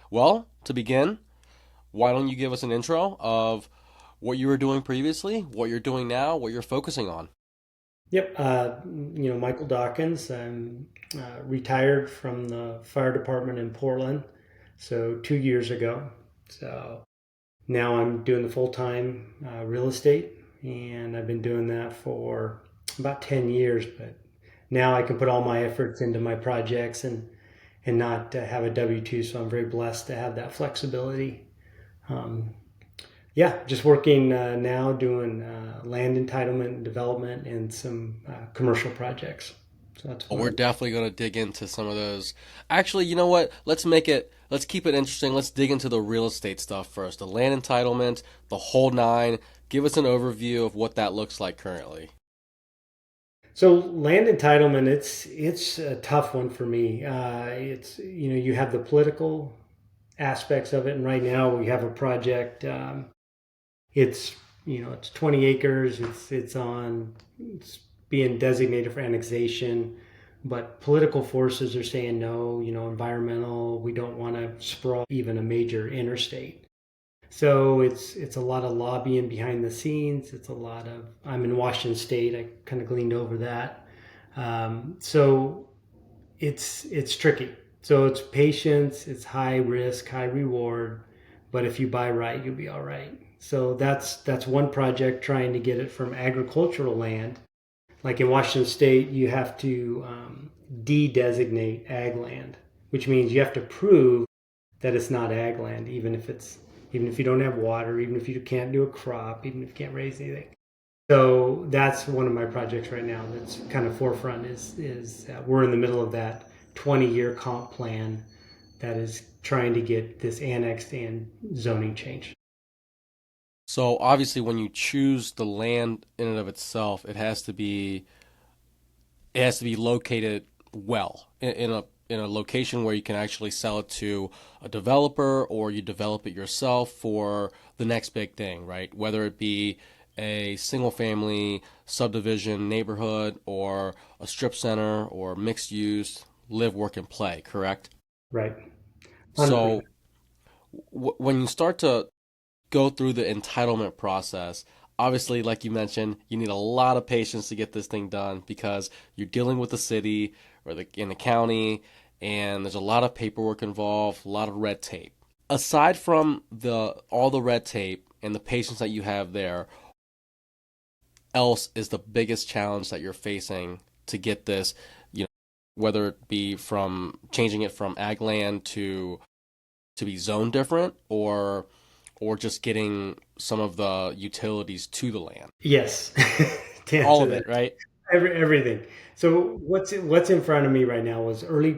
Well, to begin, why don't you give us an intro of what you were doing previously, what you're doing now, what you're focusing on? Yep. Michael Dawkins. I'm retired from the fire department in Portland, so 2 years ago. So now I'm doing the full time real estate, and I've been doing that for about 10 years. But now I can put all my efforts into my projects and not have a W 2. So I'm very blessed to have that flexibility. Um, yeah, just working now doing land entitlement development and some commercial projects. So that's Oh, what we're I'm. definitely going to dig into some of those. Actually, you know what? Let's keep it interesting. Let's dig into the real estate stuff first. The land entitlement, the whole nine. Give us an overview of what that looks like currently. So land entitlement, it's a tough one for me. It's you have the political aspects of it, and right now we have a project. It's it's 20 acres. It's being designated for annexation, but political forces are saying no. Environmental. We don't want to sprawl even a major interstate. So it's a lot of lobbying behind the scenes. It's a lot of I'm in Washington State. I kind of gleaned over that. So it's tricky. So it's patience. It's high risk, high reward. But if you buy right, you'll be all right. So that's one project trying to get it from agricultural land. Like in Washington State, you have to de-designate ag land, which means you have to prove that it's not ag land, even if you don't have water, even if you can't do a crop, even if you can't raise anything. So that's one of my projects right now. That's kind of forefront is we're in the middle of that 20-year comp plan that is trying to get this annexed and zoning changed. So obviously, when you choose the land in and of itself, it has to be located well in a location where you can actually sell it to a developer or you develop it yourself for the next big thing, right? Whether it be a single family subdivision neighborhood or a strip center or mixed use, live, work, and play, correct? Right. 100%. So when you start to go through the entitlement process, obviously, like you mentioned, you need a lot of patience to get this thing done because you're dealing with the city or in the county, and there's a lot of paperwork involved, a lot of red tape. Aside from the all the red tape and the patience that you have there, else is the biggest challenge that you're facing to get this, you know, whether it be from changing it from ag land to be zoned different or just getting some of the utilities to the land. Yes. To All answer of that. it, right? Everything. So what's in front of me right now was early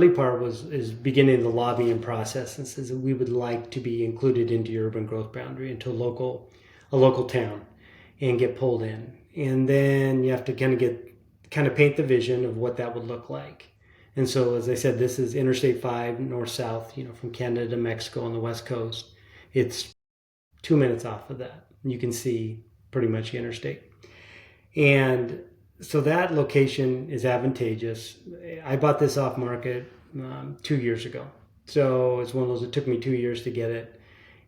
part was is beginning the lobbying process and says that we would like to be included into your urban growth boundary into a local town and get pulled in. And then you have to kind of paint the vision of what that would look like. And so as I said, this is Interstate 5 north south, from Canada to Mexico on the west coast. It's 2 minutes off of that. You can see pretty much the interstate. And so that location is advantageous. I bought this off market 2 years ago. So it's one of those, it took me 2 years to get it.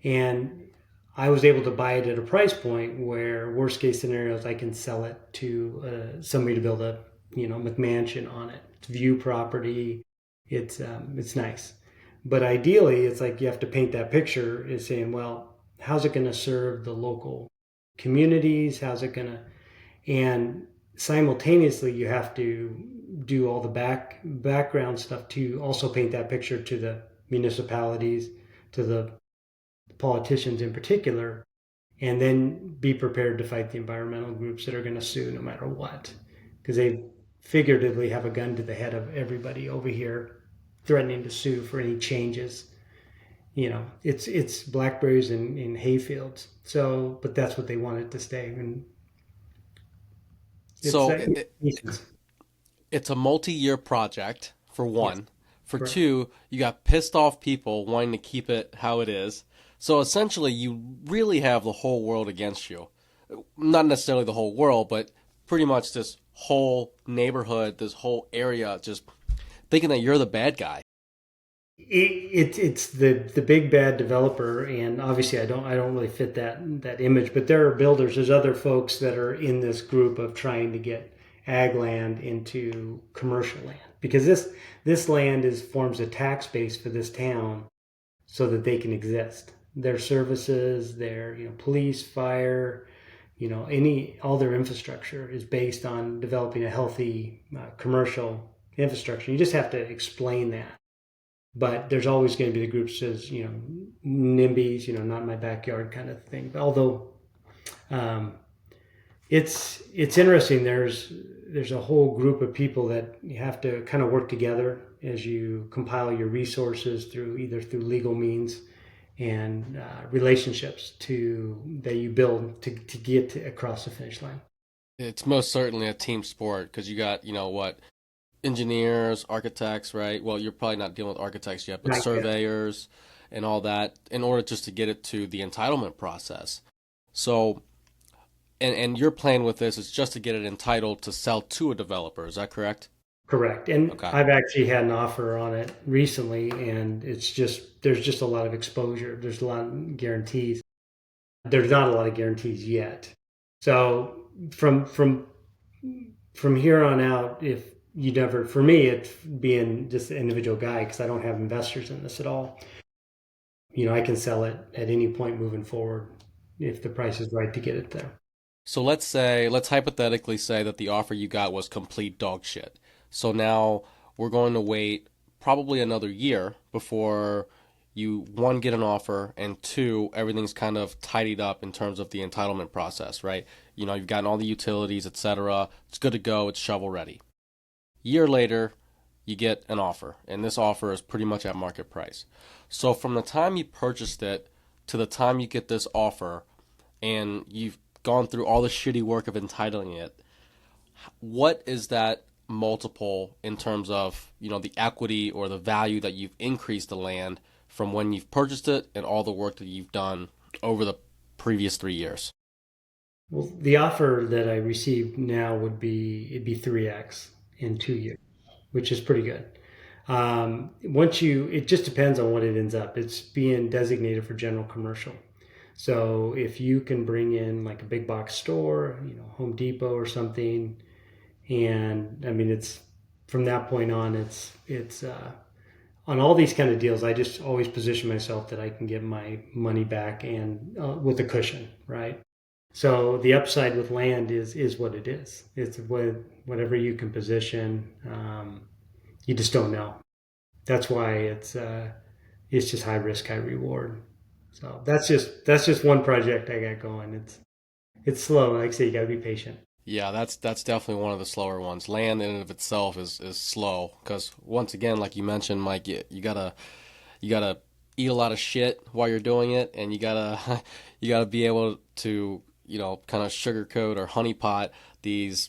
And I was able to buy it at a price point where worst case scenarios, I can sell it to somebody to build a, McMansion on it. It's view property. It's nice. But ideally, it's like you have to paint that picture is saying, well, how's it going to serve the local communities? How's it going to and simultaneously you have to do all the background stuff to also paint that picture to the municipalities, to the politicians in particular, and then be prepared to fight the environmental groups that are going to sue no matter what, because they figuratively have a gun to the head of everybody over here threatening to sue for any changes. It's blackberries in hayfields. So, but that's what they want it to stay, and it's So that nuisance. it's a multi-year project for Yes, one. For correct. two, you got pissed off people wanting to keep it how it is. So essentially, you really have the whole world against you. Not necessarily the whole world, but pretty much this whole neighborhood, this whole area, just thinking that you're the bad guy. It's the big bad developer, and obviously I don't really fit that image. But there are builders. There's other folks that are in this group of trying to get ag land into commercial land, because this land is forms a tax base for this town so that they can exist. Their services, their police, fire, any all their infrastructure is based on developing a healthy commercial infrastructure. You just have to explain that. But there's always going to be the groups as NIMBYs, not in my backyard kind of thing. Although um, it's interesting. There's a whole group of people that you have to kind of work together as you compile your resources through either through legal means and relationships to that you build to get across the finish line. It's most certainly a team sport because you got, what, engineers, architects, right? Well, you're probably not dealing with architects yet, but Not yet. surveyors and all that in order just to get it to the entitlement process. So, and your plan with this is just to get it entitled to sell to a developer. Is that correct? Correct. And Okay. I've actually had an offer on it recently, and it's just there's just a lot of exposure. There's a lot of guarantees. There's not a lot of guarantees yet. So from here on out, if you never, for me, it's being just an individual guy because I don't have investors in this at all. I can sell it at any point moving forward if the price is right to get it there. So let's hypothetically say that the offer you got was complete dog shit. So now we're going to wait probably another year before you, one, get an offer, and two, everything's kind of tidied up in terms of the entitlement process, right? You've gotten all the utilities, etc. It's good to go, it's shovel ready. Year later, you get an offer, and this offer is pretty much at market price. So from the time you purchased it to the time you get this offer, and you've gone through all the shitty work of entitling it, what is that multiple in terms of the equity or the value that you've increased the land from when you've purchased it and all the work that you've done over the previous 3 years? Well, the offer that I received now would be it'd be 3x in 2 years, which is pretty good. Once it just depends on what it ends up. It's being designated for general commercial. So if you can bring in like a big box store, Home Depot or something, and I mean it's from that point on, it's on all these kind of deals. I just always position myself that I can get my money back and with a cushion, right? So the upside with land is what it is. It's whatever you can position. You just don't know. That's why it's just high risk, high reward. So that's just one project I got going. It's slow. Like I say, you got to be patient. Yeah, that's definitely one of the slower ones. Land in and of itself is slow because once again, like you mentioned, Mike, you gotta eat a lot of shit while you're doing it, and you gotta you gotta be able to kind of sugarcoat or honeypot these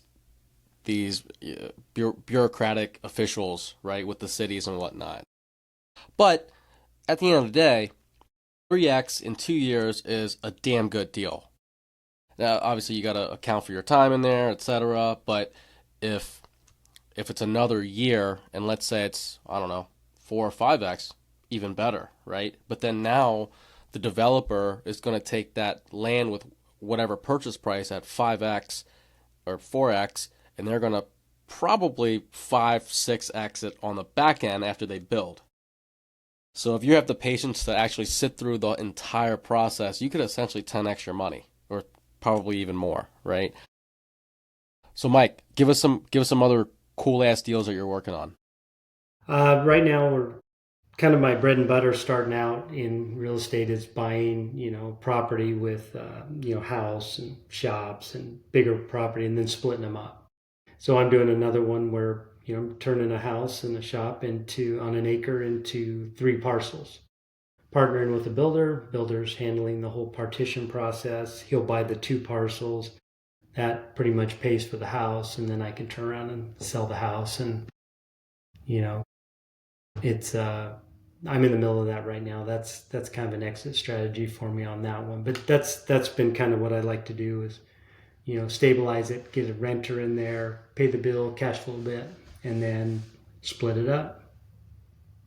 bureaucratic officials, right, with the cities and whatnot. But at the end of the day, 3x in 2 years is a damn good deal. Now, obviously, you got to account for your time in there, etc. But if if it's another year, and let's say it's, I don't know, 4 or 5x, even better, right? But then now the developer is going to take that land with whatever purchase price at 5x or 4x, and they're going to probably 5, 6x it on the back end after they build. So if you have the patience to actually sit through the entire process, you could essentially 10x your money, or probably even more, right? So Mike, give us some other cool ass deals that you're working on. Right now, we're kind of my bread and butter starting out in real estate is buying, property with, house and shops and bigger property and then splitting them up. So I'm doing another one where, I'm turning a house and a shop into on an acre into 3 parcels. Partnering with a builder's handling the whole partition process. He'll buy the 2 parcels. That pretty much pays for the house, and then I can turn around and sell the house. And you know, it's I'm in the middle of that right now. That's kind of an exit strategy for me on that one. But that's been kind of what I like to do is stabilize it, get a renter in there, pay the bill, cash flow a bit, and then split it up.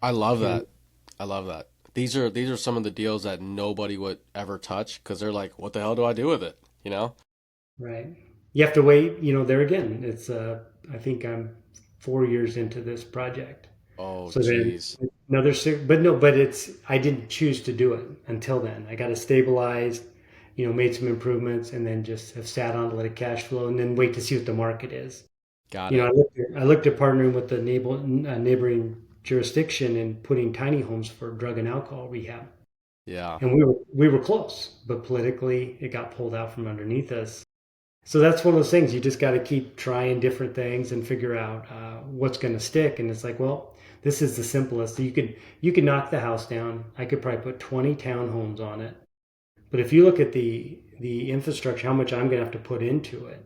I love And that. I love that. These are some of the deals that nobody would ever touch because they're like, what the hell do I do with it? You know? Right. You have to wait, there again. It's I think I'm 4 years into this project. Oh, So then geez. another six, but no, but it's I didn't choose to do it until then. I got it stabilized, made some improvements, and then just have sat on to let it cash flow, and then wait to see what the market is. Got it. I looked at partnering with the neighboring jurisdiction and putting tiny homes for drug and alcohol rehab, Yeah. and we were close, but politically it got pulled out from underneath us. So that's one of those things you just got to keep trying different things and figure out what's going to stick. And it's like, well, this is the simplest. You could knock the house down. I could probably put 20 townhomes on it. But if you look at the infrastructure, how much I'm going to have to put into it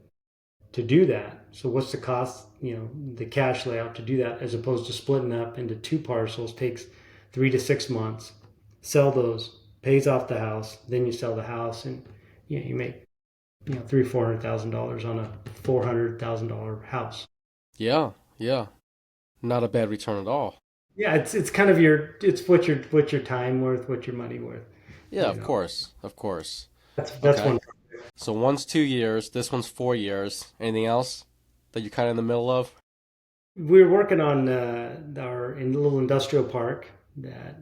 to do that. So what's the cost? The cash layout to do that, as opposed to splitting up into two parcels, takes 3 to 6 months. Sell those, pays off the house, then you sell the house, and you make $300,000-400,000 on a $400,000 house. Yeah. Yeah. Not a bad return at all. Yeah, it's kind of it's what's your time worth, what's your money worth. Yeah, You of know, course. Of course. that's Okay. one. So one's 2 years, this one's 4 years. Anything else that you're kind of in the middle of? We're working on our in the little industrial park that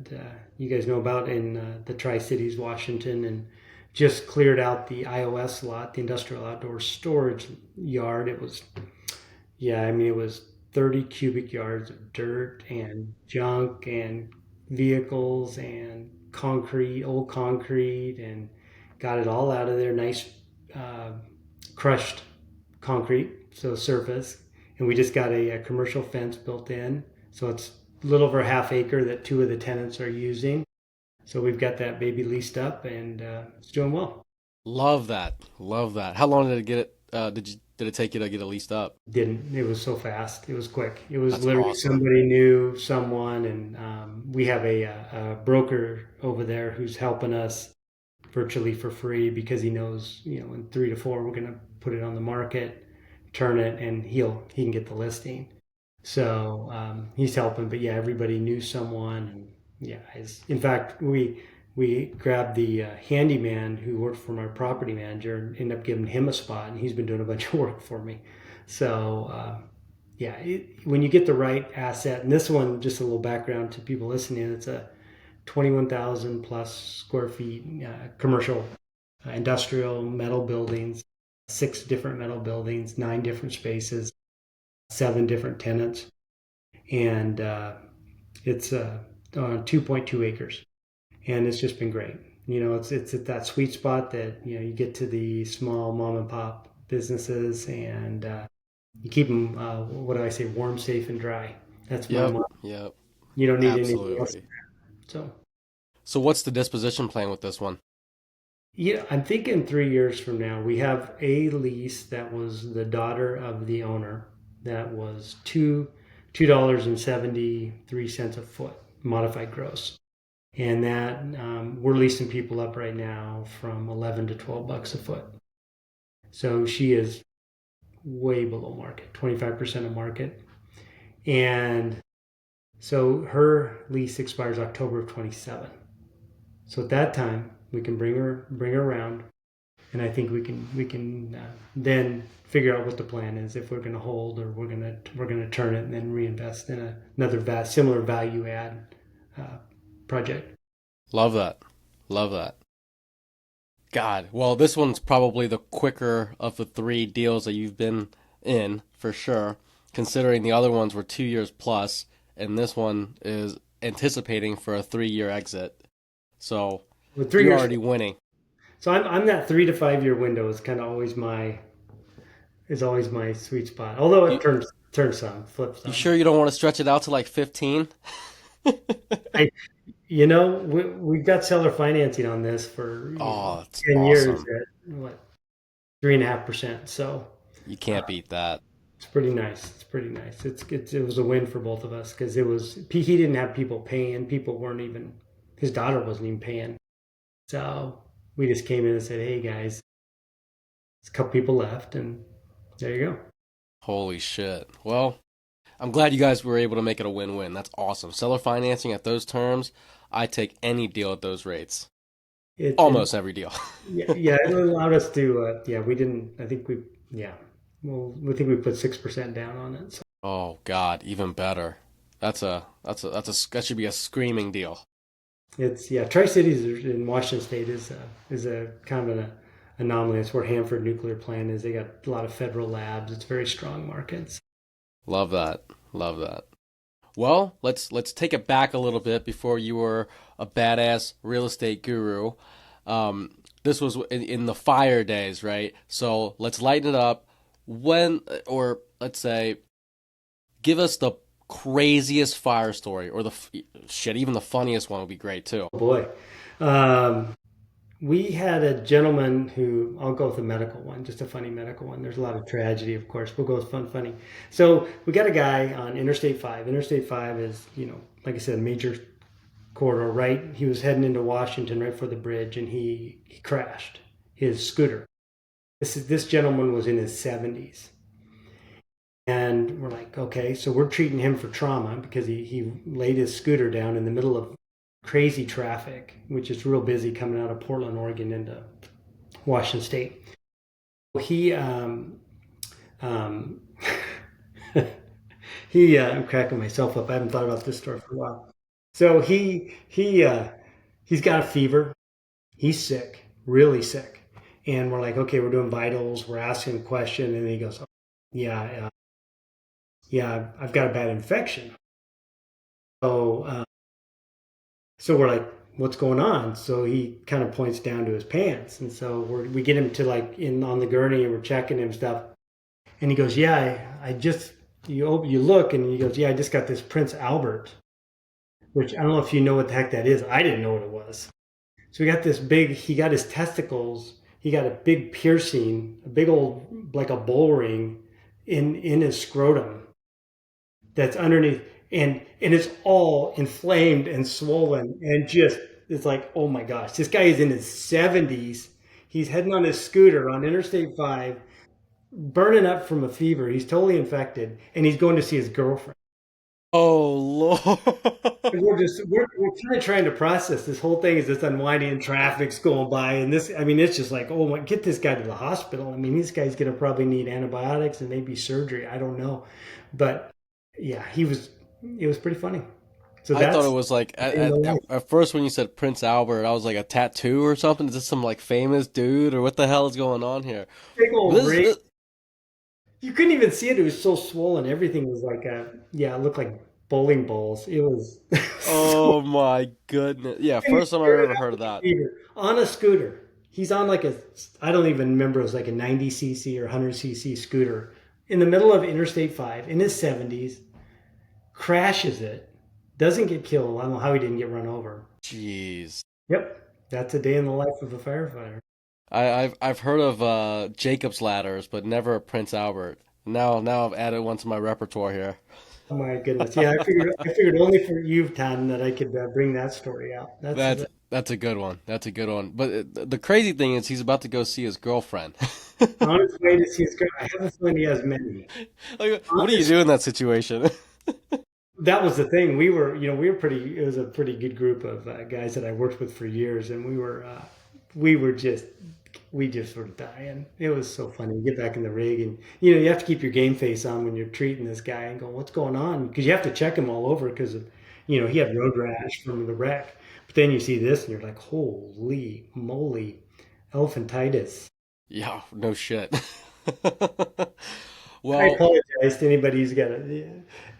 you guys know about in the Tri Cities, Washington, and just cleared out the IOS lot, the industrial outdoor storage yard. It was Yeah, I mean, it was 30 cubic yards of dirt and junk and vehicles and concrete, old concrete, and got it all out of there. Nice uh, crushed concrete, so surface. And we just got a commercial fence built in. So it's a little over a half acre that two of the tenants are using. So we've got that baby leased up and it's doing well. Love that. Love that. How long did it get it did it take you to get it leased up? Didn't. It was so fast. It was quick. It was That's literally awesome. somebody knew someone, and we have a broker over there who's helping us virtually for free because he knows, in 3 to 4 we're going to put it on the market, turn it, and he can get the listing. So he's helping, but yeah, everybody knew someone, and yeah, in fact we grabbed the handyman who worked for my property manager and ended up giving him a spot, and he's been doing a bunch of work for me. So yeah, when you get the right asset, and this one, just a little background to people listening, it's a 21,000 plus square feet commercial, industrial metal buildings, 6 different metal buildings, 9 different spaces, 7 different tenants, and it's 2.2 acres, and it's just been great. It's at that sweet spot that you get to the small mom and pop businesses, and you keep them. What do I say? Warm, safe, and dry. That's my Yep. mom. Yep. You don't need anything else. Absolutely. So So what's the disposition plan with this one? yeah, I'm thinking 3 years from now we have a lease that was the daughter of the owner. That was $2.73 a foot, modified gross. And that we're leasing people up right now from 11 to $12 a foot. So she is way below market, 25% of market. And so her lease expires October of 27. So at that time, we can bring her around, and I think we can then figure out what the plan is, if we're going to hold or we're going to turn it and then reinvest in another similar value add uh, project. Love that. Love that. God. Well, this one's probably the quicker of the three deals that you've been in for sure, considering the other ones were 2 years plus, and this one is anticipating for a 3 year exit. So With three you're years, already winning. so I'm that 3 to 5 year window is kind of always my sweet spot. Although it You turns some, flips you some. sure you don't want to stretch it out to like 15? I we've got seller financing on this for Oh, it's 10 years awesome. at what 3.5%. So You uh, can't beat that. it's pretty nice. It's pretty nice. It was a win for both of us because he didn't have people paying. People weren't even his daughter wasn't even paying. So we just came in and said, "Hey guys, there's a couple people left, and there you go." Holy shit. Well, I'm glad you guys were able to make it a win-win. That's awesome. Seller financing at those terms, I take any deal at those rates. And Almost every deal. yeah, yeah, it allowed us to. Yeah, we didn't. I think we. Yeah, well, we think we put 6% down on it. So Oh God, even better. That should be a screaming deal. it's yeah. Tri Cities in Washington State is a kind of an anomaly. It's where Hanford Nuclear Plant is. They got a lot of federal labs. It's very strong markets. Love that. Love that. Well, let's take it back a little bit before you were a badass real estate guru. This was in the fire days, right? So let's lighten it up. When, or let's say, give us the craziest fire story, or the shit, even the funniest one would be great too. Oh boy. Um, we had a gentleman who, I'll go with a medical one, just a funny medical one. There's a lot of tragedy, of course. We'll go with fun, funny. So we got a guy on Interstate 5. Interstate 5 is, like I said, a major corridor, right? He was heading into Washington right for the bridge, and he crashed his scooter. This gentleman was in his 70s. And we're like, okay, so we're treating him for trauma because he laid his scooter down in the middle of crazy traffic, which is real busy coming out of Portland, Oregon into Washington State. He, um, I'm cracking myself up. I haven't thought about this story for a while. So he's got a fever. He's sick, really sick. And we're like, okay, we're doing vitals. We're asking a question. And he goes, oh, yeah, yeah, I've got a bad infection. So, so we're like, what's going on? So he kind of points down to his pants. And so we get him to like in on the gurney and we're checking him stuff. And he goes, yeah, I just, you look and he goes, yeah, I just got this Prince Albert, which I don't know if you know what the heck that is. I didn't know what it was. So he got his testicles, he got a big piercing, a big old, like a bull ring in his scrotum that's underneath, and it's all inflamed and swollen and just it's like, oh my gosh, this guy is in his 70s. He's heading on his scooter on Interstate 5, burning up from a fever. He's totally infected, and he's going to see his girlfriend. Oh Lord. And we're kind of trying to process this whole thing as this unwinding and traffic's going by, and this, I mean, it's just like, oh my, get this guy to the hospital. I mean, this guy's gonna probably need antibiotics and maybe surgery. I don't know, but yeah, it was pretty funny. So I thought it that's was like in the life. at first when you said Prince Albert, I was like a tattoo or something. Is this some like famous dude or what the hell is going on here? Big old This, ring. this You couldn't even see it. It was so swollen. Everything was like yeah, it looked like bowling balls. It was so oh my goodness. Yeah, and he's first time I've burning ever up heard of with a that. fever on a scooter. He's on like I don't even remember, it was like a 90cc or 100cc scooter in the middle of Interstate 5 in his 70s, crashes it, doesn't get killed. I don't know how he didn't get run over. Jeez. Yep, that's a day in the life of a firefighter. I've heard of Jacob's ladders, but never Prince Albert. Now I've added one to my repertoire here. Oh my goodness. Yeah, I figured only for you, Tom, that I could bring that story out. That's a good one. That's a good one. But the crazy thing is he's about to go see his girlfriend. On his way to see his girl. I have a feeling he has many. Like, On what do you his do in that situation? That was the thing. We were pretty. It was a pretty good group of guys that I worked with for years, and we were just, we just were dying. It was so funny. You get back in the rig, and you have to keep your game face on when you're treating this guy and go, "What's going on?" Because you have to check him all over because of, he had road rash from the wreck. But then you see this, and you're like, "Holy moly, elephantitis!" Yeah, no shit. I Well, apologize to anybody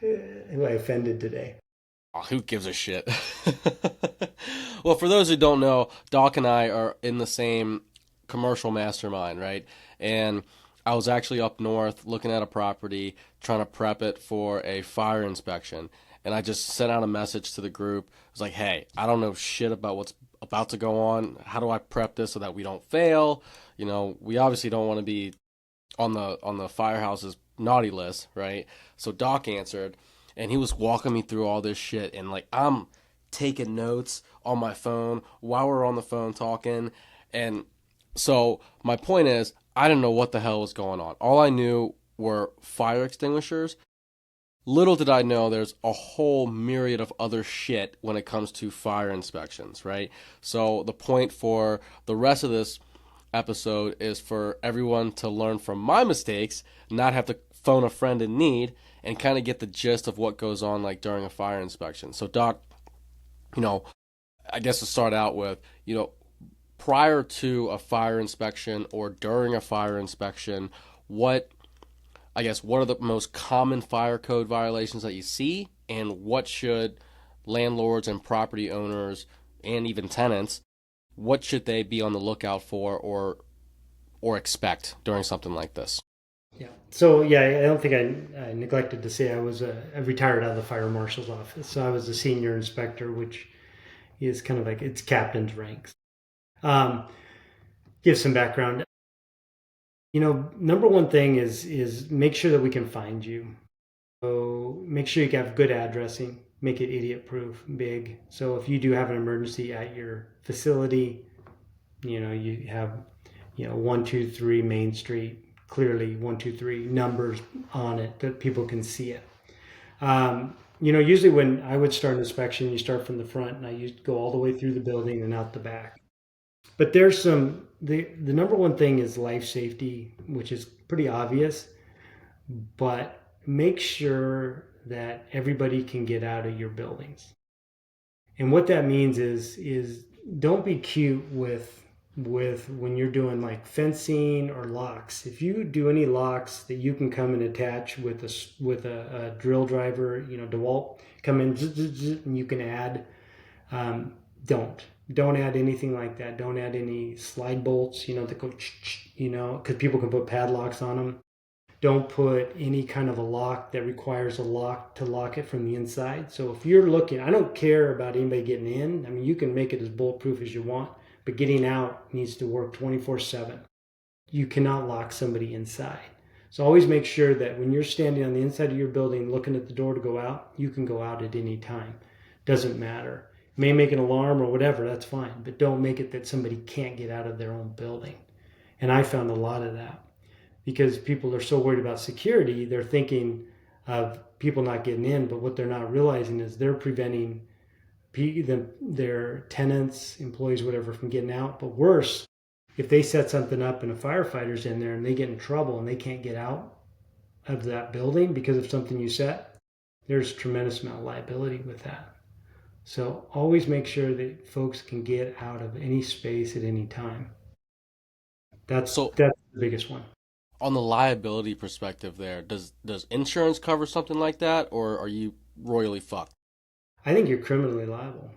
who I offended today. oh, who gives a shit? Well, for those who don't know, Doc and I are in the same commercial mastermind, right? And I was actually up north looking at a property, trying to prep it for a fire inspection. And I just sent out a message to the group. I was like, hey, I don't know shit about what's about to go on. How do I prep this so that we don't fail? We obviously don't want to be on the firehouse's naughty list, right? So Doc answered, and he was walking me through all this shit, and like I'm taking notes on my phone while we're on the phone talking, and so my point is, I didn't know what the hell was going on. All I knew were fire extinguishers, Little did I know there's a whole myriad of other shit when it comes to fire inspections, right? So the point for the rest of this episode is for everyone to learn from my mistakes, not have to phone a friend in need, and kind of get the gist of what goes on like during a fire inspection. So Doc, you know, I guess to start out with, prior to a fire inspection or during a fire inspection, what what are the most common fire code violations that you see, and what should landlords and property owners and even tenants, what should they be on the lookout for or expect during something like this? Yeah. So yeah, I don't think I neglected to say I retired out of the fire marshal's office. So I was a senior inspector, which is kind of like it's captain's ranks. Um, give some background. Number one thing is make sure that we can find you. So make sure you have good addressing. Make it idiot proof, big. So if you do have an emergency at your facility, you have 123 Main Street, clearly 123 numbers on it that people can see it. Usually when I would start an inspection, you start from the front, and I used to go all the way through the building and out the back. But there's the number one thing is life safety, which is pretty obvious, but make sure that everybody can get out of your buildings. And what that means is don't be cute with when you're doing like fencing or locks. If you do any locks that you can come and attach with a drill driver, DeWalt, come in and you can add. Don't add anything like that. Don't add any slide bolts, that go, because people can put padlocks on them. Don't put any kind of a lock that requires a lock to lock it from the inside. So if you're looking, I don't care about anybody getting in. I mean, you can make it as bulletproof as you want, but getting out needs to work 24/7. You cannot lock somebody inside. So always make sure that when you're standing on the inside of your building looking at the door to go out, you can go out at any time. Doesn't matter. May make an alarm or whatever, that's fine, but don't make it that somebody can't get out of their own building. And I found a lot of that because people are so worried about security, they're thinking of people not getting in, but what they're not realizing is they're preventing their tenants, employees, whatever, from getting out. But worse, if they set something up and a firefighter's in there and they get in trouble and they can't get out of that building because of something you set, there's a tremendous amount of liability with that. So always make sure that folks can get out of any space at any time. That's So that's the biggest one. on the liability perspective there, does insurance cover something like that, or are you royally fucked? I think you're criminally liable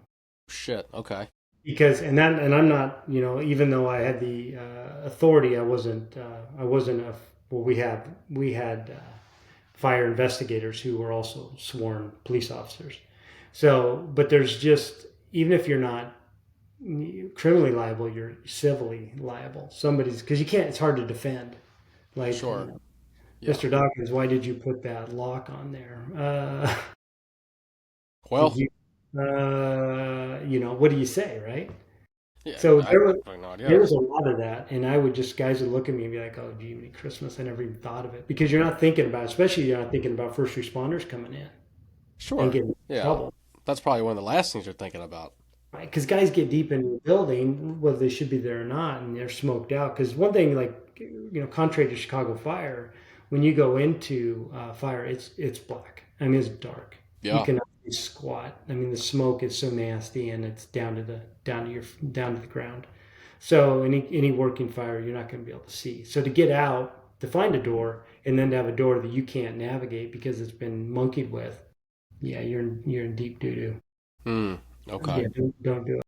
Shit, okay. because and I'm not, even though I had the authority, I wasn't a well we had fire investigators who were also sworn police officers. So, but there's just, even if you're not criminally liable, you're civilly liable. Somebody's, because you can't, it's hard to defend. Like, Sure. Yeah. Mr. Dawkins, why did you put that lock on there? Did Well, you, what do you say, right? yeah, So I there was, have no there idea. was a lot of that. And guys would look at me and be like, oh, gee, Christmas, I never even thought of it. Because you're not thinking about, especially you're not thinking about first responders coming in and Sure. getting in Yeah. trouble. That's probably one of the last things you're thinking about. Right, because guys get deep into the building, whether they should be there or not, and they're smoked out. Because one thing, like, contrary to Chicago fire, when you go into fire, it's black. I mean, it's dark. You Yeah. cannot see squat. I mean, the smoke is so nasty, and it's down to the ground. So any working fire, you're not going to be able to see. So to get out, to find a door, and then to have a door that you can't navigate because it's been monkeyed with, yeah, you're in deep doo doo. Hmm. Okay. Yeah, don't do it.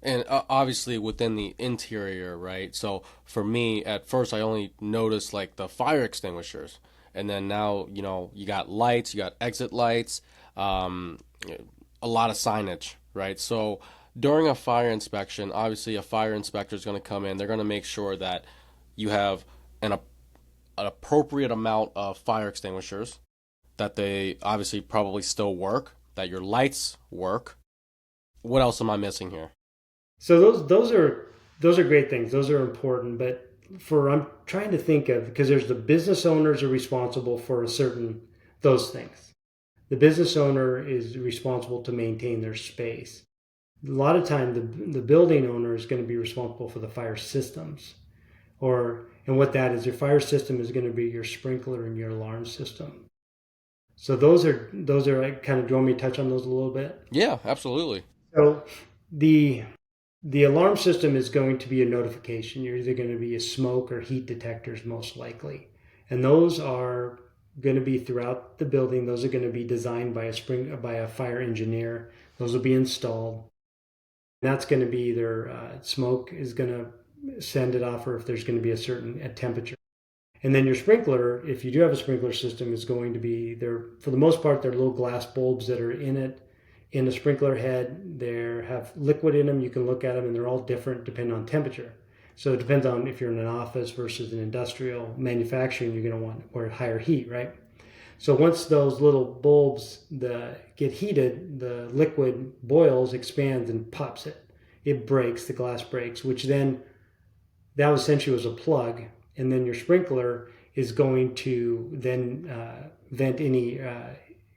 And obviously within the interior, right? So for me, at first I only noticed like the fire extinguishers, and then now you got lights, you got exit lights, um, a lot of signage, right? So during a fire inspection, obviously a fire inspector is going to come in. They're going to make sure that you have an appropriate amount of fire extinguishers, that they obviously probably still work, that your lights work. What else am I missing here? So those are great things. Those are important. But I'm trying to think of, because there's the business owners are responsible for a certain those things. The business owner is responsible to maintain their space. A lot of time, the building owner is going to be responsible for the fire systems, and what that is, your fire system is going to be your sprinkler and your alarm system. So those are kind of. Do you want me to touch on those a little bit? Yeah, absolutely. So the the alarm system is going to be a notification. You're either going to be a smoke or heat detectors, most likely, and those are going to be throughout the building. Those are going to be designed by a fire engineer. Those will be installed. That's going to be either smoke is going to send it off, or if there's going to be a certain temperature. And then your sprinkler, if you do have a sprinkler system, is going to be there for the most part. They're little glass bulbs that are in it in the sprinkler head. They have liquid in them. You can look at them, and they're all different depending on temperature. So it depends on if you're in an office versus an industrial manufacturing. You're going to want or higher heat, right? So once those little bulbs get heated, the liquid boils, expands, and pops it. It breaks, the glass breaks, which then that essentially was a plug, and then your sprinkler is going to then vent any,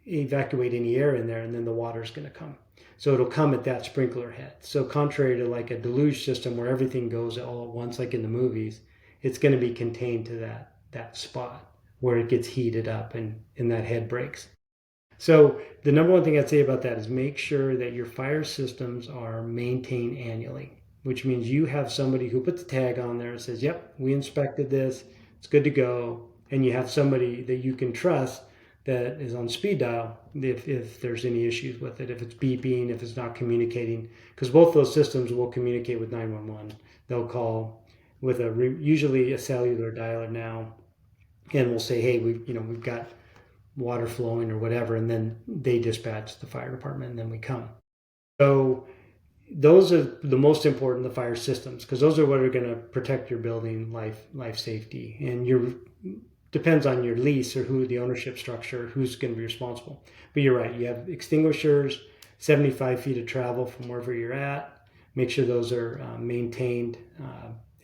evacuate any air in there, and then the water is going to come. So it'll come at that sprinkler head. So contrary to like a deluge system where everything goes all at once, like in the movies, it's going to be contained to that spot where it gets heated up and that head breaks. So the number one thing I'd say about that is make sure that your fire systems are maintained annually, which means you have somebody who puts a tag on there and says, yep, we inspected this, it's good to go. And you have somebody that you can trust that is on speed dial if there's any issues with it, if it's beeping, if it's not communicating, because both those systems will communicate with 911. They'll call with usually a cellular dialer now, and we'll say, hey, we've got water flowing or whatever, and then they dispatch the fire department, and then we come. So those are the most important, the fire systems, because those are what are going to protect your building life safety. And your depends on your lease or who the ownership structure, who's going to be responsible. But you're right, you have extinguishers, 75 feet of travel from wherever you're at. Make sure those are maintained,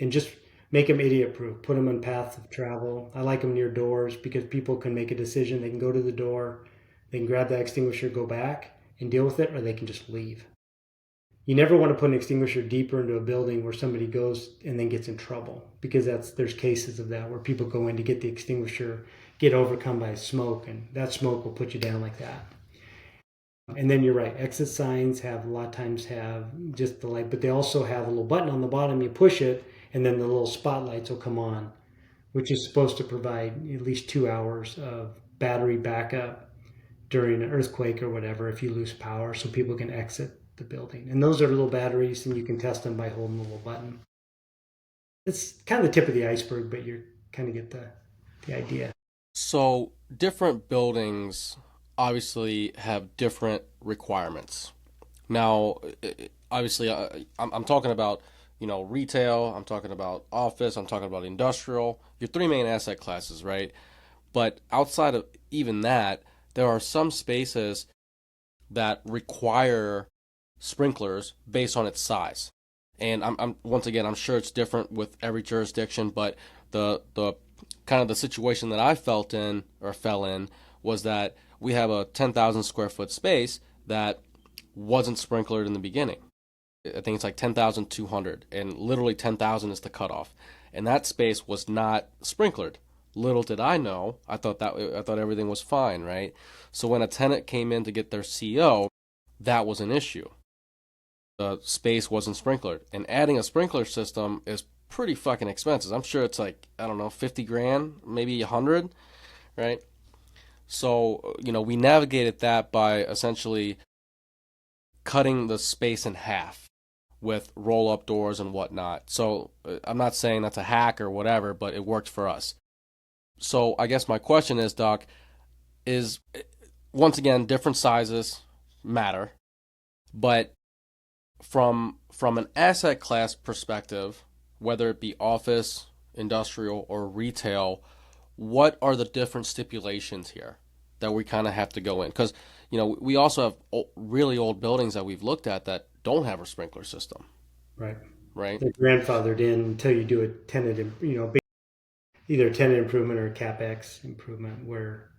and just make them idiot proof. Put them on paths of travel. I like them near doors because people can make a decision. They can go to the door, they can grab that extinguisher, go back and deal with it, or they can just leave. You never want to put an extinguisher deeper into a building where somebody goes and then gets in trouble, because there's cases of that where people go in to get the extinguisher, get overcome by smoke, and that smoke will put you down like that. And then you're right, exit signs have a lot of times have just the light, but they also have a little button on the bottom. You push it, and then the little spotlights will come on, which is supposed to provide at least 2 hours of battery backup during an earthquake or whatever if you lose power, so people can exit the building. And those are little batteries, and you can test them by holding the little button. It's kind of the tip of the iceberg, but you kind of get the idea. So different buildings obviously have different requirements. Now, obviously, I'm talking about retail. I'm talking about office. I'm talking about industrial. Your three main asset classes, right? But outside of even that, there are some spaces that require sprinklers based on its size. And I'm once again, I'm sure it's different with every jurisdiction, but the kind of the situation that I felt in or fell in was that we have a 10,000 square foot space that wasn't sprinklered in the beginning. I think it's like 10,200, and literally 10,000 is the cutoff. And that space was not sprinklered. Little did I know, I thought everything was fine, right? So when a tenant came in to get their CO, that was an issue. The space wasn't sprinklered, and adding a sprinkler system is pretty fucking expensive. I'm sure it's like, I don't know, 50 grand, maybe 100, right? So, we navigated that by essentially cutting the space in half with roll up doors and whatnot. So, I'm not saying that's a hack or whatever, but it worked for us. So, I guess my question is, Doc, is once again, different sizes matter, but from an asset class perspective, whether it be office, industrial, or retail, what are the different stipulations here that we kind of have to go in? Because we also have really old buildings that we've looked at that don't have a sprinkler system, Right. right? They're grandfathered in until you do a tenant, either a tenant improvement or a capex improvement, where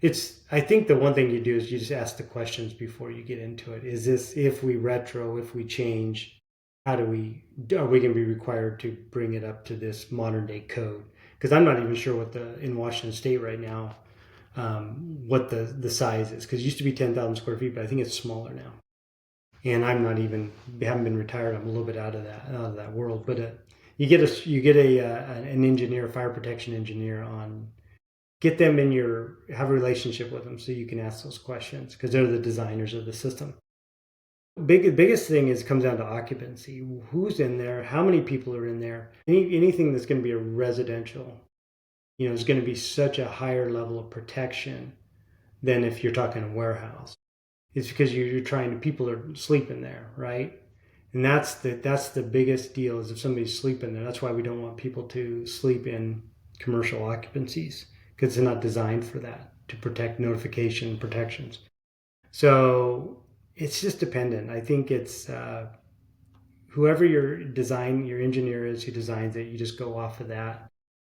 I think the one thing you do is you just ask the questions before you get into it. Is this, if we retro, if we change, how do we, are we going to be required to bring it up to this modern day code? Because I'm not even sure what in Washington State right now, what the size is. Because it used to be 10,000 square feet, but I think it's smaller now. And I'm not even, haven't been retired. I'm a little bit out of that world. But an engineer, fire protection engineer on, get them have a relationship with them so you can ask those questions because they're the designers of the system. Biggest thing is comes down to occupancy. Who's in there? How many people are in there? Anything that's going to be a residential, is going to be such a higher level of protection than if you're talking a warehouse. It's because you're trying to, people are sleeping there, right? And that's the biggest deal is if somebody's sleeping there. That's why we don't want people to sleep in commercial occupancies because they're not designed for that, to protect notification protections. So it's just dependent. I think it's whoever your engineer is who designs it, you just go off of that.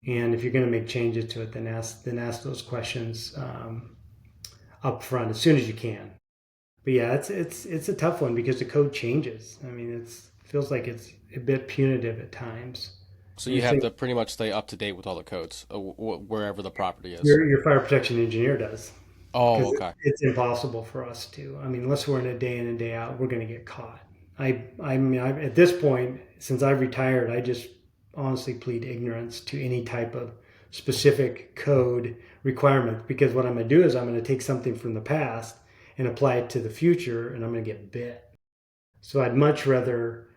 And if you're going to make changes to it, then ask those questions up front as soon as you can. But yeah, it's a tough one because the code changes. I mean, it feels like it's a bit punitive at times. So And you it's have like to pretty much stay up to date with all the codes, wherever the property is. your fire protection engineer does Oh, because okay. it's impossible for us to. I mean, unless we're in a day in and day out, we're going to get caught. I mean, at this point, since I've retired, I just honestly plead ignorance to any type of specific code requirement because what I'm going to do is I'm going to take something from the past and apply it to the future, and I'm going to get bit. So I'd much rather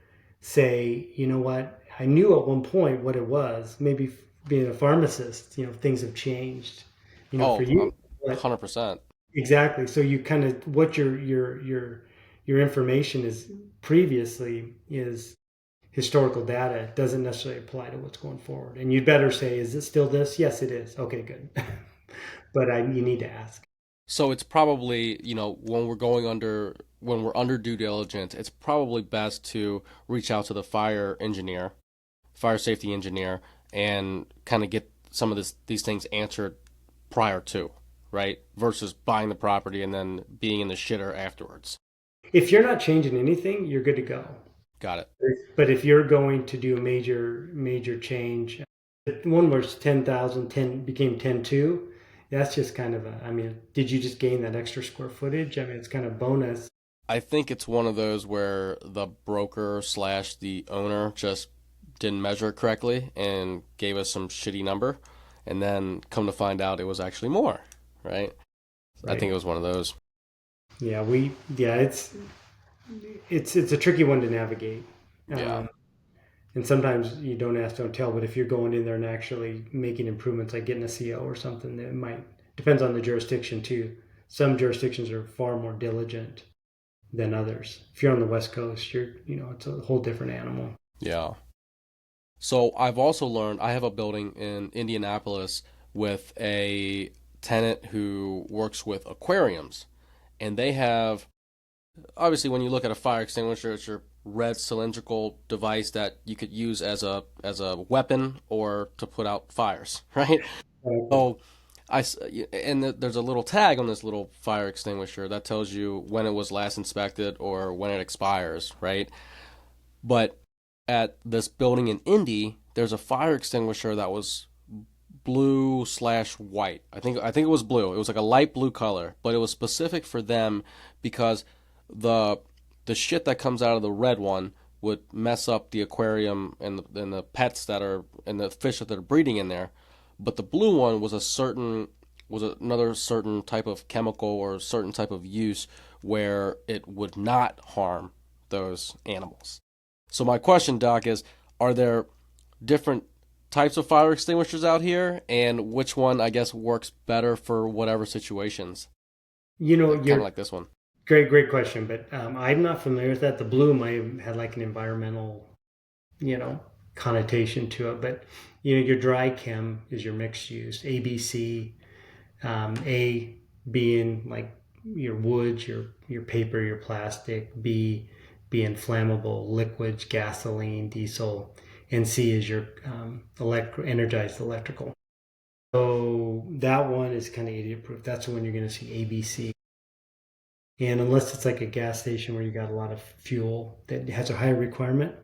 say, you know what, I knew at one point what it was. Maybe being a pharmacist, things have changed, for Oh, you. But 100%. exactly. So you kind of what your information is previously is historical data. It doesn't necessarily apply to what's going forward. And you'd better say, is it still this? Yes, it is. Okay, good. But you need to ask. So it's probably, when we're under due diligence, it's probably best to reach out to the fire safety engineer, and kind of get some of these things answered prior to, right? Versus buying the property and then being in the shitter afterwards. If you're not changing anything, you're good to go. Got it. But if you're going to do a major change, one was 10,000, 10 became 10.2. That's just kind of I mean, did you just gain that extra square footage? I mean, it's kind of bonus. I think it's one of those where the broker slash the owner just didn't measure it correctly and gave us some shitty number, and then come to find out it was actually more, right? I think Right. it was one of those. Yeah, it's a tricky one to navigate. Yeah. Um, and sometimes you don't ask, don't tell. But if you're going in there and actually making improvements, like getting a CO or something, that might depends on the jurisdiction too. Some jurisdictions are far more diligent than others. If you're on the West Coast, it's a whole different animal. Yeah. So I've also learned I have a building in Indianapolis with a tenant who works with aquariums, and they have, obviously, when you look at a fire extinguisher, it's your red cylindrical device that you could use as a weapon or to put out fires, right? Uh, So and there's a little tag on this little fire extinguisher that tells you when it was last inspected or when it expires, right? But at this building in Indy, there's a fire extinguisher that was blue slash white. I think it was blue. It was like a light blue color, but it was specific for them because the the shit that comes out of the red one would mess up the aquarium and the pets that are and the fish that are breeding in there. But the blue one was another certain type of chemical or certain type of use where it would not harm those animals. So my question, Doc, is: are there different types of fire extinguishers out here, and which one, I guess, works better for whatever situations? Like kind of you're like this one. great question, but I'm not familiar with that. The blue might have had like an environmental, you know, connotation to it, but your dry chem is your mixed use, ABC, A being like your woods, your paper, your plastic, B being flammable liquids, gasoline, diesel, and C is your energized electrical. So that one is kind of idiot proof. That's the one you're going to see ABC. And unless it's like a gas station where you got a lot of fuel that has a higher requirement,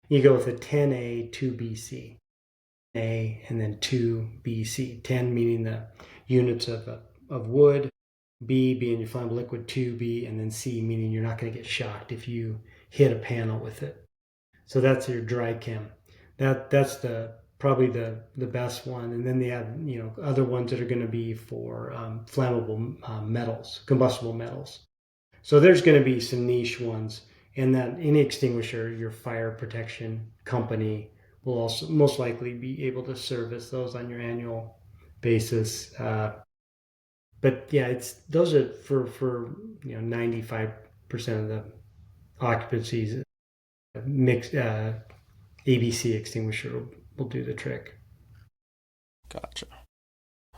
you go with a 10A, 2BC. A and then 2BC. 10 meaning the units of wood, B being your flammable liquid, 2B, and then C meaning you're not going to get shocked if you hit a panel with it. So that's your dry chem. That's the probably the best one. And then they have other ones that are going to be for flammable metals, combustible metals. So there's going to be some niche ones, and that any extinguisher, your fire protection company will also most likely be able to service those on your annual basis. But yeah, it's those are for 95% of the occupancies. Mixed ABC extinguisher will do the trick. Gotcha.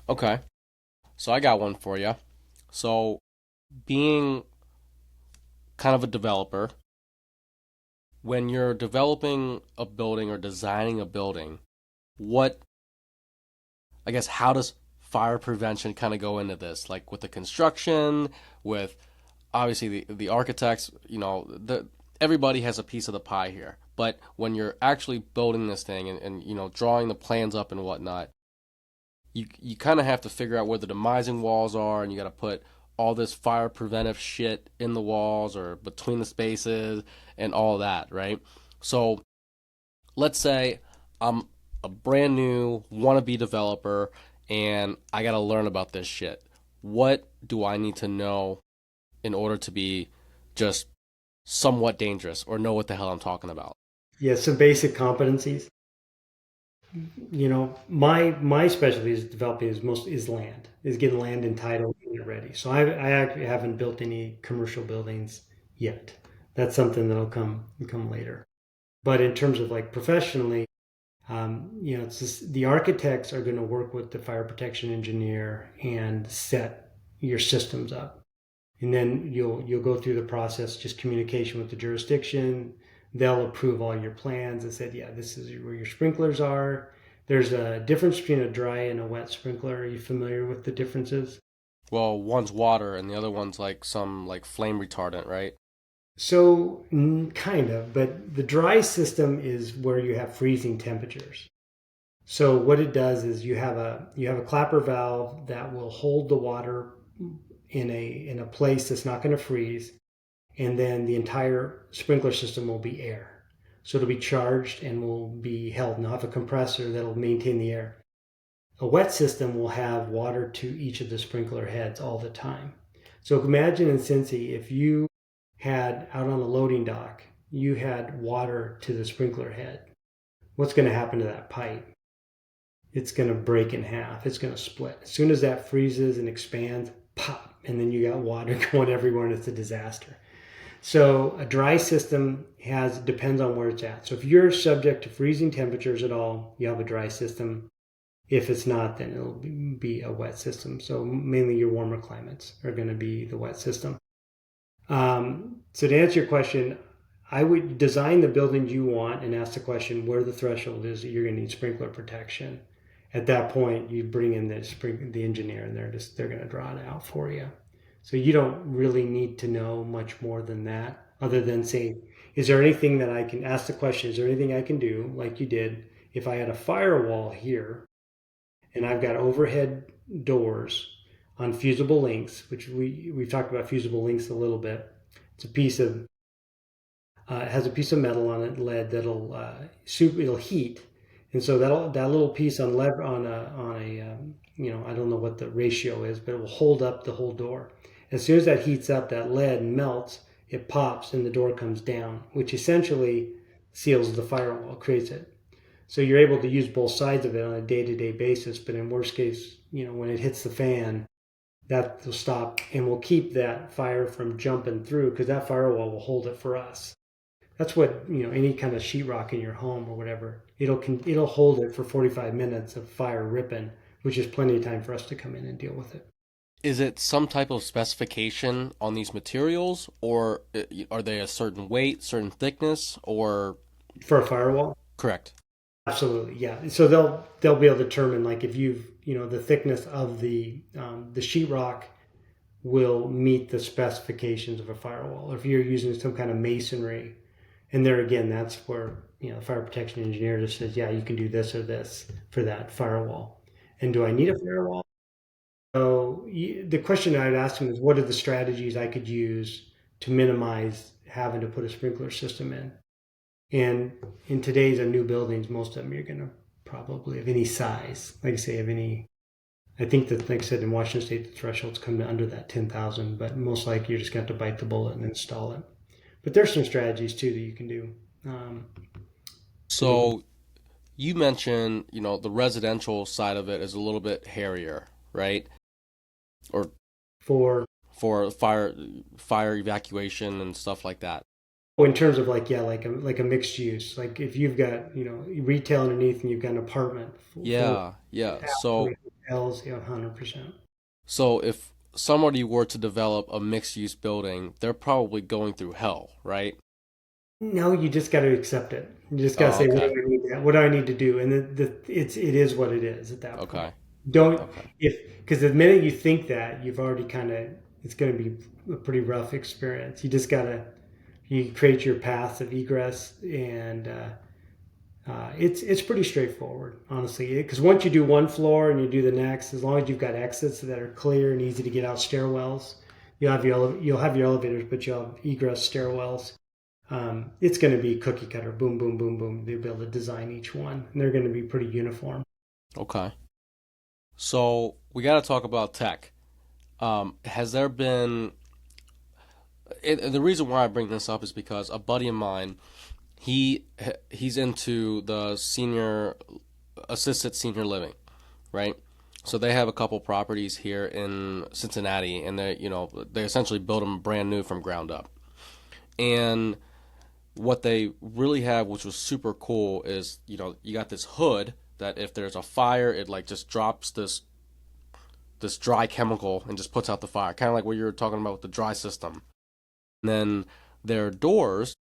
Okay. So I got one for you. So being kind of a developer, when you're developing a building or designing a building, what, I guess, how does fire prevention kind of go into this? Like with the construction, with obviously the architects, everybody has a piece of the pie here. But when you're actually building this thing and drawing the plans up and whatnot, you kind of have to figure out where the demising walls are, and you got to put all this fire preventive shit in the walls or between the spaces and all that, right? So let's say I'm a brand new wannabe developer and I got to learn about this shit. What do I need to know in order to be just somewhat dangerous or know what the hell I'm talking about? Yeah, some basic competencies. My specialty is developing is land, is getting land entitled and get ready. So I actually haven't built any commercial buildings yet. That's something that'll come later. But in terms of like professionally, it's just, the architects are going to work with the fire protection engineer and set your systems up, and then you'll go through the process, just communication with the jurisdiction. They'll approve all your plans and said, yeah, this is where your sprinklers are. There's a difference between a dry and a wet sprinkler. Are you familiar with the differences? Well, one's water and the other one's like some like flame retardant, right? So, kind of, but the dry system is where you have freezing temperatures. So what it does is you have a clapper valve that will hold the water in a place that's not going to freeze, and then the entire sprinkler system will be air. So it'll be charged and will be held, and I'll have a compressor that'll maintain the air. A wet system will have water to each of the sprinkler heads all the time. So imagine in Cincy, if you had out on a loading dock, you had water to the sprinkler head. What's going to happen to that pipe? It's going to break in half. It's going to split. As soon as that freezes and expands, pop, and then you got water going everywhere, and it's a disaster. So a dry system depends on where it's at. So if you're subject to freezing temperatures at all, you have a dry system. If it's not, then it'll be a wet system. So mainly your warmer climates are going to be the wet system. So to answer your question, I would design the buildings you want and ask the question where the threshold is that you're going to need sprinkler protection. At that point, you bring in the engineer, and they're going to draw it out for you. So you don't really need to know much more than that, other than say, is there anything that I can ask the question? Is there anything I can do like you did? If I had a firewall here and I've got overhead doors on fusible links, which we've talked about fusible links a little bit. It's a piece of it has a piece of metal on it, lead it'll heat, and so that little piece on lead on a I don't know what the ratio is, but it will hold up the whole door. As soon as that heats up, that lead melts, it pops, and the door comes down, which essentially seals the firewall, creates it. So you're able to use both sides of it on a day-to-day basis, but in worst case, when it hits the fan, that will stop and will keep that fire from jumping through, because that firewall will hold it for us. That's what any kind of sheetrock in your home or whatever. It'll hold it for 45 minutes of fire ripping, which is plenty of time for us to come in and deal with it. Is it some type of specification on these materials, or are they a certain weight, certain thickness, or For a firewall, correct? absolutely, yeah. So they'll be able to determine, like, if the thickness of the sheetrock will meet the specifications of a firewall. If you're using some kind of masonry, and there again, that's where the fire protection engineer just says, yeah, you can do this or this for that firewall. And do I need a firewall? So the question I'd ask him is, what are the strategies I could use to minimize having to put a sprinkler system in? And in today's new buildings, most of them you're going to probably of any size, like I say, of any. I think that, like I said, in Washington State, the thresholds come to under that 10,000, but most likely you're just going to have to bite the bullet and install it. But there's some strategies too that you can do to move them. So you mentioned, the residential side of it is a little bit hairier, right? Or For for fire evacuation and stuff like that. in terms of like, yeah, like a mixed use, like if you've got retail underneath and you've got an apartment for Yeah, yeah. So absolutely hotels, 100%. so if somebody were to develop a mixed use building, they're probably going through hell, right? No, you just got to accept it. You just got to Oh, say, okay. what do I need to do? And it is what it is at that point. Okay. Don't Okay. if because the minute you think that, you've already kind of it's going to be a pretty rough experience. You just gotta you create your paths of egress, and it's pretty straightforward, honestly. Because once you do one floor and you do the next, as long as you've got exits that are clear and easy to get out, stairwells, you'll have your elevators, but you'll have egress stairwells. It's going to be cookie cutter, boom, boom, boom, boom. They'll be able to design each one, and they're going to be pretty uniform. Okay. So we got to talk about tech. Has there been the reason why I bring this up is because a buddy of mine, he he's into the senior assisted senior living, right? So they have a couple properties here in Cincinnati, and they essentially build them brand new from ground up. And what they really have, which was super cool, is you got this hood that if there's a fire, it like just drops this dry chemical and just puts out the fire, kind of like what you were talking about with the dry system. And then their doors,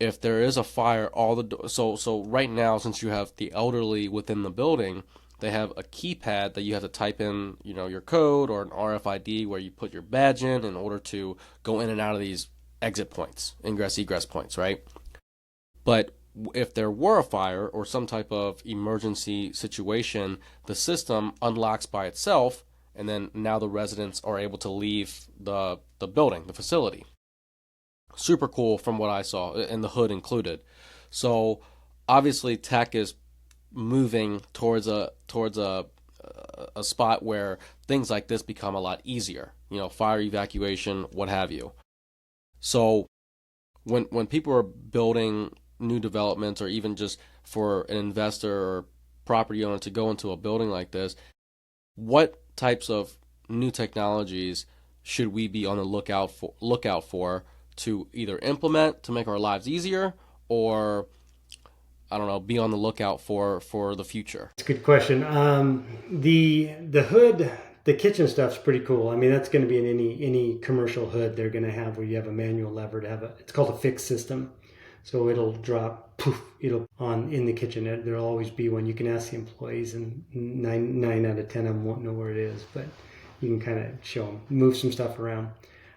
if there is a fire, all the so right now, since you have the elderly within the building, they have a keypad that you have to type in, your code or an RFID where you put your badge in order to go in and out of these exit points, ingress egress points, right? But if there were a fire or some type of emergency situation, the system unlocks by itself, and then now the residents are able to leave the building, the facility. Super cool from what I saw, and the hood included. So obviously, tech is moving towards a spot where things like this become a lot easier. Fire evacuation, what have you. So when people are building new developments, or even just for an investor or property owner to go into a building like this, what types of new technologies should we be on the lookout for to either implement to make our lives easier, or I don't know, be on the lookout for the future? It's a good question. The hood, the kitchen stuff's pretty cool. I mean, that's going to be in any commercial hood they're going to have, where you have a manual lever to have it's called a fixed system. So it'll drop, poof, it'll on in the kitchen. There'll always be one. You can ask the employees, and nine out of 10 of them won't know where it is, but you can kind of show them, move some stuff around.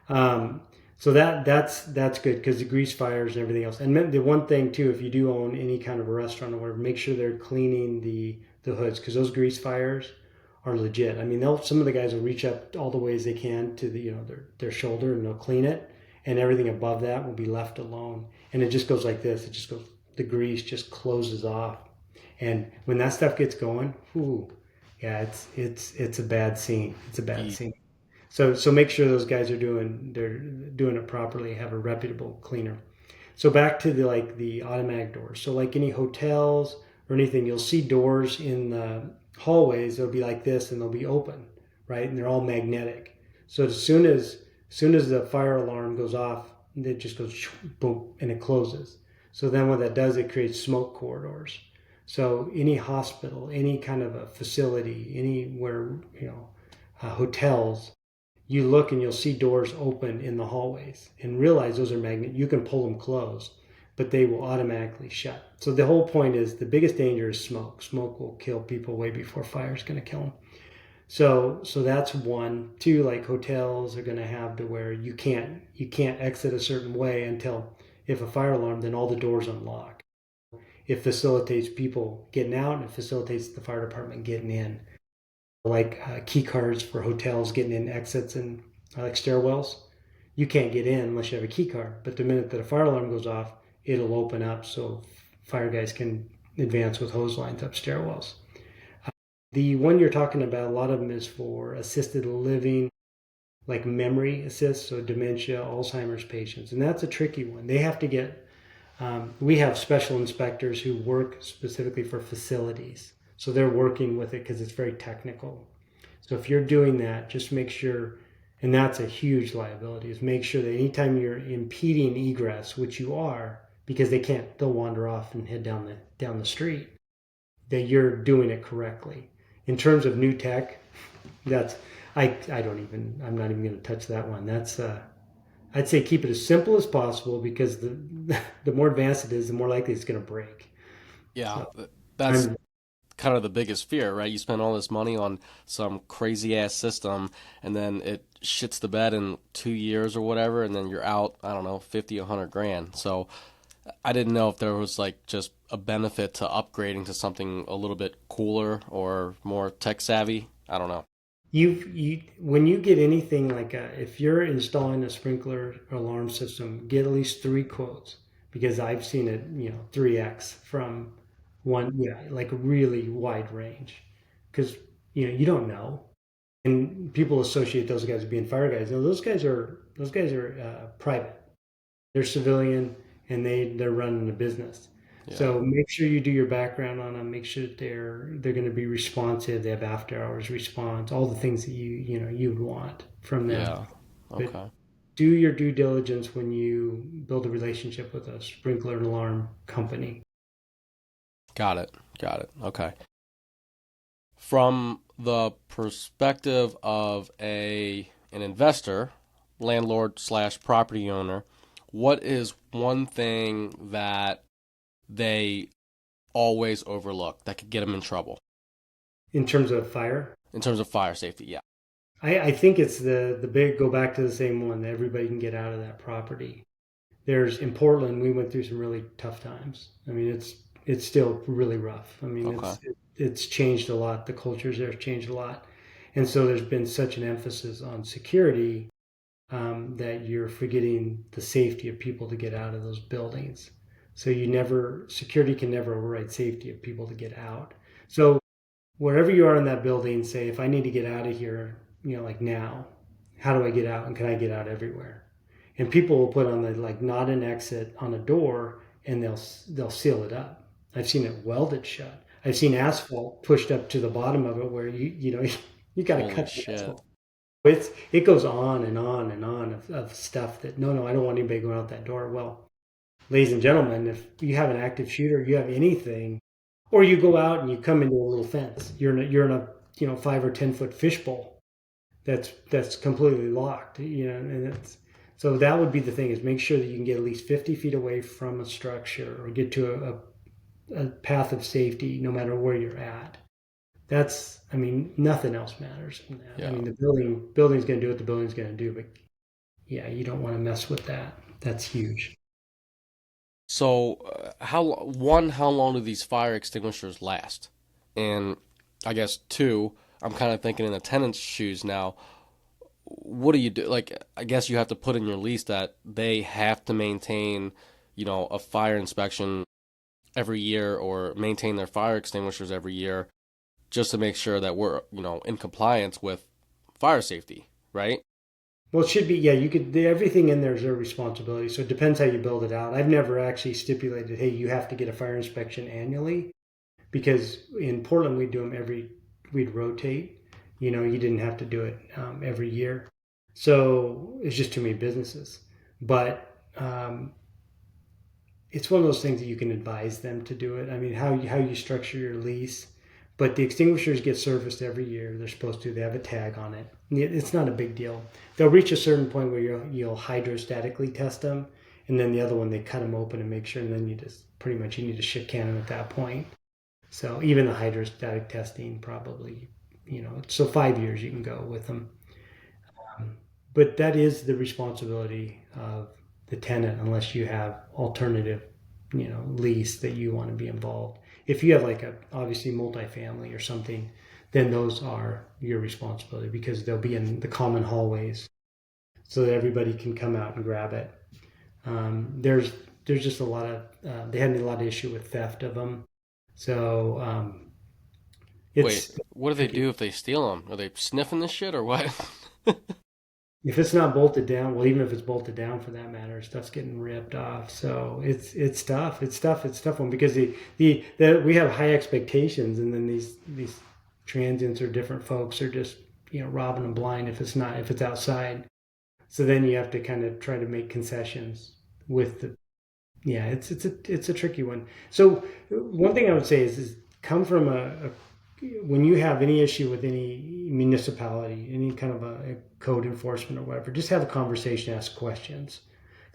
Um, so that's good, because the grease fires and everything else. And the one thing too, if you do own any kind of a restaurant or whatever, make sure they're cleaning the hoods, because those grease fires are legit. I mean, some of the guys will reach up all the ways they can to their shoulder, and they'll clean it, and everything above that will be left alone. And it just goes like this. It just goes. The grease just closes off, and when that stuff gets going, whoo, yeah, it's a bad scene. It's a bad scene. So make sure those guys they're doing it properly. Have a reputable cleaner. So back to the automatic doors. So like any hotels or anything, you'll see doors in the hallways. They'll be like this, and they'll be open, right? And they're all magnetic. So as soon as the fire alarm goes off, it just goes boom, and it closes. So then what that does, it creates smoke corridors. So any hospital, any kind of a facility, anywhere, hotels, you look and you'll see doors open in the hallways, and realize those are magnet. You can pull them closed, but they will automatically shut. So the whole point is, the biggest danger is smoke. Smoke will kill people way before fire is going to kill them. So that's one. Two, like hotels are going to have to where you can't exit a certain way until if a fire alarm, then all the doors unlock. It facilitates people getting out and it facilitates the fire department getting in. Like key cards for hotels getting in exits and like stairwells. You can't get in unless you have a key card. But the minute that a fire alarm goes off, it'll open up so fire guys can advance with hose lines up stairwells. The one you're talking about, a lot of them is for assisted living, like memory assist, so dementia, Alzheimer's patients. And that's a tricky one. They have to get, we have special inspectors who work specifically for facilities. So they're working with it because it's very technical. So if you're doing that, just make sure, and that's a huge liability, is make sure that anytime you're impeding egress, which you are, because they'll wander off and head down the street, that you're doing it correctly. In terms of new tech, that's I'm not even going to touch that one. That's I'd say keep it as simple as possible because the more advanced it is, the more likely it's going to break. Yeah, So that's I'm kind of the biggest fear, right? You spend all this money on some crazy ass system and then it shits the bed in 2 years or whatever, and then you're out, I don't know, 50, 100 grand. So I didn't know if there was like just a benefit to upgrading to something a little bit cooler or more tech savvy. I don't know. you when you get anything like if you're installing a sprinkler alarm system, get at least three quotes because I've seen it 3x from one, yeah, like a really wide range because you don't know, and people associate those guys with being fire guys. No, those guys are private. They're civilian and they're running a business. Yeah. So make sure you do your background on them. Make sure that they're going to be responsive. They have after hours response, all the things that you would want from them. Yeah. But Okay. do your due diligence when you build a relationship with a sprinkler and alarm company. Got it. Got it. Okay. From the perspective of a an investor, landlord slash property owner, what is one thing that they always overlook that could get them in trouble In terms of fire, in terms of fire safety? Yeah. I think it's the big go back to the same one that everybody can get out of that property. There's in Portland, we went through some really tough times. I mean, it's still really rough. I mean, Okay. it's changed a lot. The cultures there have changed a lot, and so there's been such an emphasis on security that you're forgetting the safety of people to get out of those buildings. So security can never override safety of people to get out. So wherever you are in that building, say if I need to get out of here, like now, how do I get out, and can I get out everywhere? And people will put on the like not an exit on a door, and they'll seal it up. I've seen it welded shut. I've seen asphalt pushed up to the bottom of it where you got to Holy cut the shit. asphalt. It goes on and on and on of stuff that no, I don't want anybody going out that door. Well, ladies and gentlemen, if you have an active shooter, you have anything, or you go out and you come into a little fence, you're in a 5 or 10 foot fishbowl that's completely locked, and it's so that would be the thing is make sure that you can get at least 50 feet away from a structure or get to a path of safety no matter where you're at. That's, I mean, nothing else matters from that. I Yeah. mean, the building's going to do what the building's going to do, but yeah, you don't want to mess with that. That's huge. So, how long do these fire extinguishers last? And I guess two, I'm kind of thinking in the tenant's shoes now. What do you do? Like, I guess you have to put in your lease that they have to maintain, a fire inspection every year or maintain their fire extinguishers every year just to make sure that we're, in compliance with fire safety, right? Well, it should be, yeah, everything in there is their responsibility. So it depends how you build it out. I've never actually stipulated, hey, you have to get a fire inspection annually because in Portland, we'd rotate. You didn't have to do it every year. So it's just too many businesses. But it's one of those things that you can advise them to do it. I mean, how you structure your lease, but the extinguishers get serviced every year. They're supposed to. They have a tag on it. It's not a big deal. They'll reach a certain point where you'll hydrostatically test them, and then the other one they cut them open and make sure, and then you just pretty much you need to shit can them at that point. So even the hydrostatic testing probably so 5 years you can go with them. But that is the responsibility of the tenant unless you have alternative, lease that you want to be involved. If you have like a obviously multifamily or something, then those are your responsibility because they'll be in the common hallways so that everybody can come out and grab it. There's just a lot of they had a lot of issue with theft of them, so Wait, it's what do they tricky. do if they steal them? Are they sniffing this shit or what? If it's not bolted down, well, even if it's bolted down for that matter, stuff's getting ripped off. So it's tough. It's tough one because the we have high expectations, and then these transients or different folks are just robbing them blind if it's outside. So then you have to kind of try to make concessions with the yeah. It's a tricky one. So one thing I would say is come from a when you have any issue with any municipality, any kind of a code enforcement or whatever, just have a conversation, ask questions.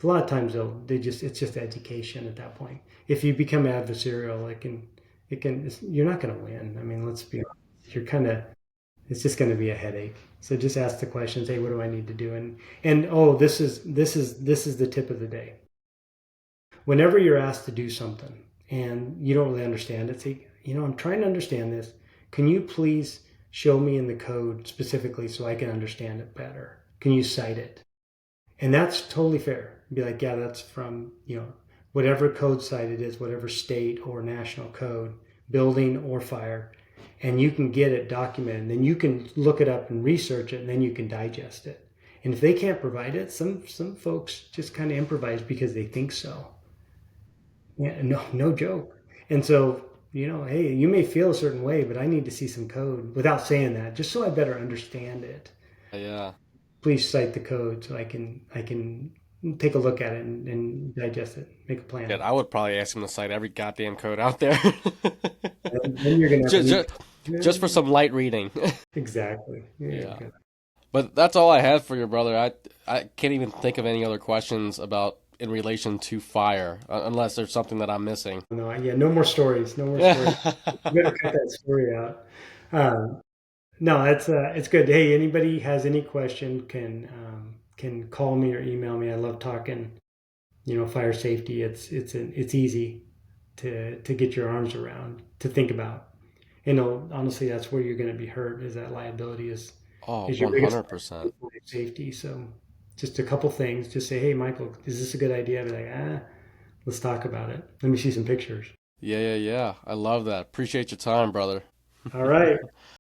A lot of times it's just education at that point. If you become adversarial, you're not going to win. I mean, let's be honest. It's just going to be a headache. So just ask the questions. Hey, what do I need to do? And oh, this is the tip of the day. Whenever you're asked to do something and you don't really understand it, say, I'm trying to understand this. Can you please show me in the code specifically so I can understand it better? Can you cite it? And that's totally fair. Be like, yeah, that's from, whatever code site it is, whatever state or national code, building or fire, and you can get it documented. And then you can look it up and research it, and then you can digest it. And if they can't provide it, some folks just kind of improvise because they think so. Yeah, no joke. And so, hey, you may feel a certain way, but I need to see some code without saying that, just so I better understand it. Yeah. Please cite the code so I can take a look at it and digest it, make a Shit, plan. I would probably ask him to cite every goddamn code out there. And then you're gonna have just, an just, just for email. some light reading. Exactly. Yeah, Yeah. good. But that's all I had for your brother. I can't even think of any other questions about in relation to fire, unless there's something that I'm missing. No, yeah, no more stories. No more stories. You better cut that story out. Um, no, it's good. Hey, anybody has any question can call me or email me. I love talking fire safety. It's easy to get your arms around, to think about. Honestly, that's where you're going to be hurt. Is that liability Oh, is your biggest 100%. safety. So, just a couple things. Just say, hey, Michael, is this a good idea? I'd be like, let's talk about it. Let me see some pictures. Yeah, yeah, yeah. I love that. Appreciate your time, brother. All right.